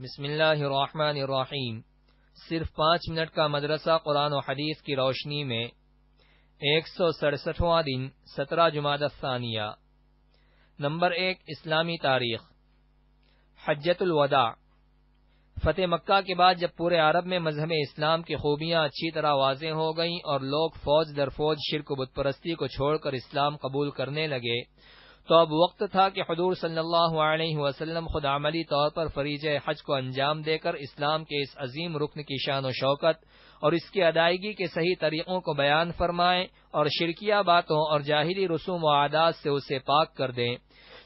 بسم اللہ الرحمن الرحیم۔ صرف 5 منٹ کا مدرسہ قرآن و حدیث کی روشنی میں 167واں دن 17 جمادی الثانیہ۔ نمبر 1، اسلامی تاریخ۔ حجۃ الوداع۔ فتح مکہ کے بعد جب پورے عرب میں مذہب اسلام کی خوبیاں اچھی طرح واضح ہو گئیں اور لوگ فوج در فوج شرک و بت پرستی کو چھوڑ کر اسلام قبول کرنے لگے، تو اب وقت تھا کہ حضور صلی اللہ علیہ وسلم خود عملی طور پر فریضہ حج کو انجام دے کر اسلام کے اس عظیم رکن کی شان و شوکت اور اس کی ادائیگی کے صحیح طریقوں کو بیان فرمائیں اور شرکیہ باتوں اور جاہلی رسوم و عادات سے اسے پاک کر دیں۔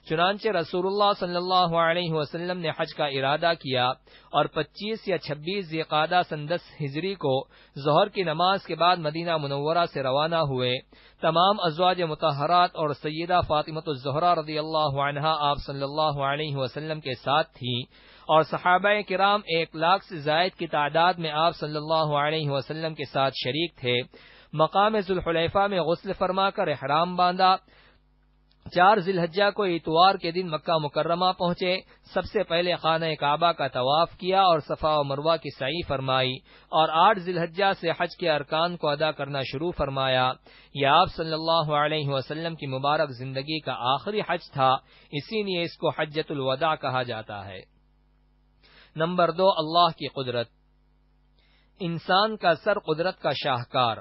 چنانچہ رسول اللہ صلی اللہ علیہ وسلم نے حج کا ارادہ کیا اور 25 یا 26 ذی القعدہ سن 10 ہجری کو ظہر کی نماز کے بعد مدینہ منورہ سے روانہ ہوئے۔ تمام ازواج مطہرات اور سیدہ فاطمۃ الزہرا رضی اللہ عنہا آپ صلی اللہ علیہ وسلم کے ساتھ تھیں اور صحابہ کرام 1 لاکھ سے زائد کی تعداد میں آپ صلی اللہ علیہ وسلم کے ساتھ شریک تھے۔ مقام ذوالحلیفہ میں غسل فرما کر احرام باندھا۔ 4 ذی الحجہ کو اتوار کے دن مکہ مکرمہ پہنچے۔ سب سے پہلے خانہ کعبہ کا طواف کیا اور صفا و مروہ کی سعی فرمائی اور 8 ذی الحجہ سے حج کے ارکان کو ادا کرنا شروع فرمایا۔ یہ آپ صلی اللہ علیہ وسلم کی مبارک زندگی کا آخری حج تھا، اسی لیے اس کو حجۃ الوداع کہا جاتا ہے۔ نمبر 2، اللہ کی قدرت۔ انسان کا سر قدرت کا شاہکار۔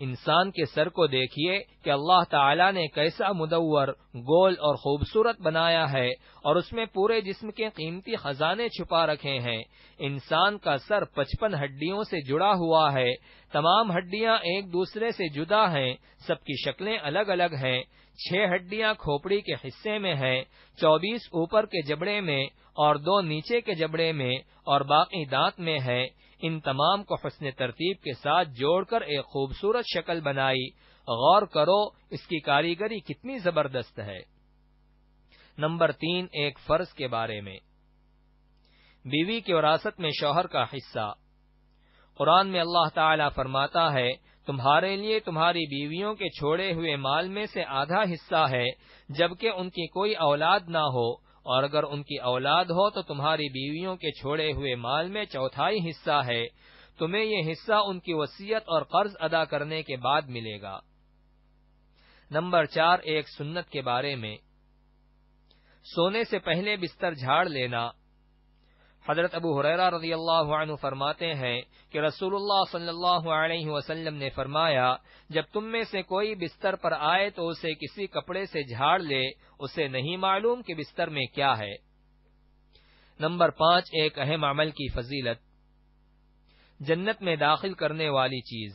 انسان کے سر کو دیکھیے کہ اللہ تعالیٰ نے کیسا مدور، گول اور خوبصورت بنایا ہے اور اس میں پورے جسم کے قیمتی خزانے چھپا رکھے ہیں۔ انسان کا سر 55 ہڈیوں سے جڑا ہوا ہے۔ تمام ہڈیاں ایک دوسرے سے جدا ہیں، سب کی شکلیں الگ الگ ہیں۔ 6 ہڈیاں کھوپڑی کے حصے میں ہیں، 24 اوپر کے جبڑے میں اور 2 نیچے کے جبڑے میں اور باقی دانت میں ہے۔ ان تمام کو حسن ترتیب کے ساتھ جوڑ کر ایک خوبصورت شکل بنائی۔ غور کرو اس کی کاریگری کتنی زبردست ہے۔ نمبر 3، ایک فرض کے بارے میں۔ بیوی کی وراثت میں شوہر کا حصہ۔ قرآن میں اللہ تعالیٰ فرماتا ہے، تمہارے لیے تمہاری بیویوں کے چھوڑے ہوئے مال میں سے آدھا حصہ ہے جبکہ ان کی کوئی اولاد نہ ہو، اور اگر ان کی اولاد ہو تو تمہاری بیویوں کے چھوڑے ہوئے مال میں 1/4 حصہ ہے۔ تمہیں یہ حصہ ان کی وصیت اور قرض ادا کرنے کے بعد ملے گا۔ نمبر 4، ایک سنت کے بارے میں۔ سونے سے پہلے بستر جھاڑ لینا۔ حضرت ابو ہریرہ رضی اللہ عنہ فرماتے ہیں کہ رسول اللہ صلی اللہ علیہ وسلم نے فرمایا، جب تم میں سے کوئی بستر پر آئے تو اسے کسی کپڑے سے جھاڑ لے، اسے نہیں معلوم کہ بستر میں کیا ہے۔ نمبر 5، ایک اہم عمل کی فضیلت۔ جنت میں داخل کرنے والی چیز۔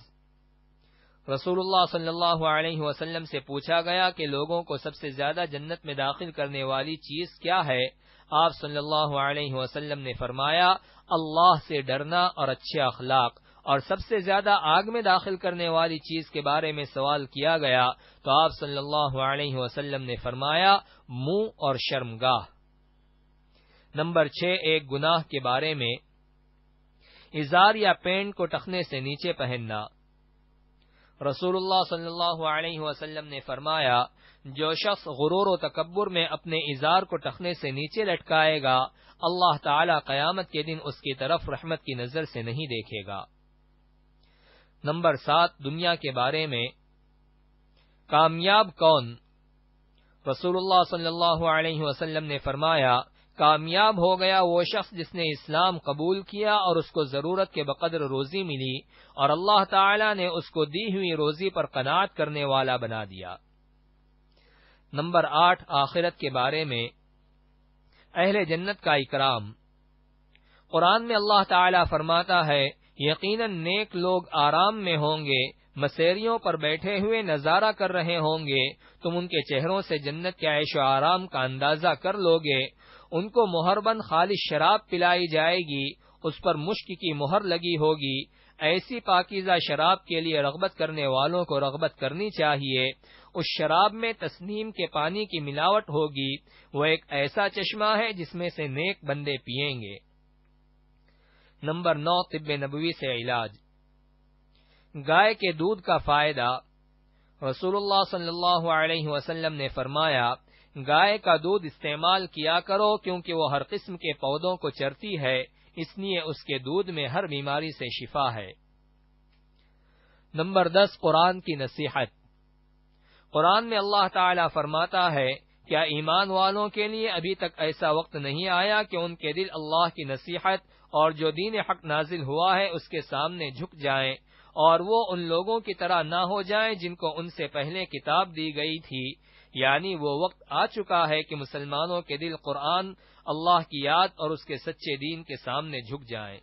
رسول اللہ صلی اللہ علیہ وسلم سے پوچھا گیا کہ لوگوں کو سب سے زیادہ جنت میں داخل کرنے والی چیز کیا ہے؟ آپ صلی اللہ علیہ وسلم نے فرمایا، اللہ سے ڈرنا اور اچھے اخلاق۔ اور سب سے زیادہ آگ میں داخل کرنے والی چیز کے بارے میں سوال کیا گیا تو آپ صلی اللہ علیہ وسلم نے فرمایا، منہ اور شرمگاہ۔ نمبر 6، ایک گناہ کے بارے میں۔ ازار یا پینٹ کو ٹخنے سے نیچے پہننا۔ رسول اللہ صلی اللہ علیہ وسلم نے فرمایا، جو شخص غرور و تکبر میں اپنے ازار کو ٹخنے سے نیچے لٹکائے گا، اللہ تعالی قیامت کے دن اس کی طرف رحمت کی نظر سے نہیں دیکھے گا۔ نمبر 7، دنیا کے بارے میں۔ کامیاب کون؟ رسول اللہ صلی اللہ علیہ وسلم نے فرمایا، کامیاب ہو گیا وہ شخص جس نے اسلام قبول کیا اور اس کو ضرورت کے بقدر روزی ملی اور اللہ تعالی نے اس کو دی ہوئی روزی پر قناعت کرنے والا بنا دیا۔ نمبر 8، آخرت کے بارے میں۔ اہل جنت کا اکرام۔ قرآن میں اللہ تعالی فرماتا ہے، یقیناً نیک لوگ آرام میں ہوں گے، مسیریوں پر بیٹھے ہوئے نظارہ کر رہے ہوں گے، تم ان کے چہروں سے جنت کے عیش و آرام کا اندازہ کر لو گے۔ ان کو مہربند خالص شراب پلائی جائے گی، اس پر مشک کی مہر لگی ہوگی۔ ایسی پاکیزہ شراب کے لیے رغبت کرنے والوں کو رغبت کرنی چاہیے۔ اس شراب میں تسنیم کے پانی کی ملاوٹ ہوگی، وہ ایک ایسا چشمہ ہے جس میں سے نیک بندے پئیں گے۔ نمبر 9، طب نبوی سے علاج۔ گائے کے دودھ کا فائدہ۔ رسول اللہ صلی اللہ علیہ وسلم نے فرمایا، گائے کا دودھ استعمال کیا کرو کیونکہ وہ ہر قسم کے پودوں کو چرتی ہے، اس لیے اس کے دودھ میں ہر بیماری سے شفا ہے۔ نمبر 10، قرآن کی نصیحت۔ قرآن میں اللہ تعالی فرماتا ہے، کیا ایمان والوں کے لیے ابھی تک ایسا وقت نہیں آیا کہ ان کے دل اللہ کی نصیحت اور جو دین حق نازل ہوا ہے اس کے سامنے جھک جائیں، اور وہ ان لوگوں کی طرح نہ ہو جائیں جن کو ان سے پہلے کتاب دی گئی تھی، یعنی وہ وقت آ چکا ہے کہ مسلمانوں کے دل قرآن، اللہ کی یاد اور اس کے سچے دین کے سامنے جھک جائیں۔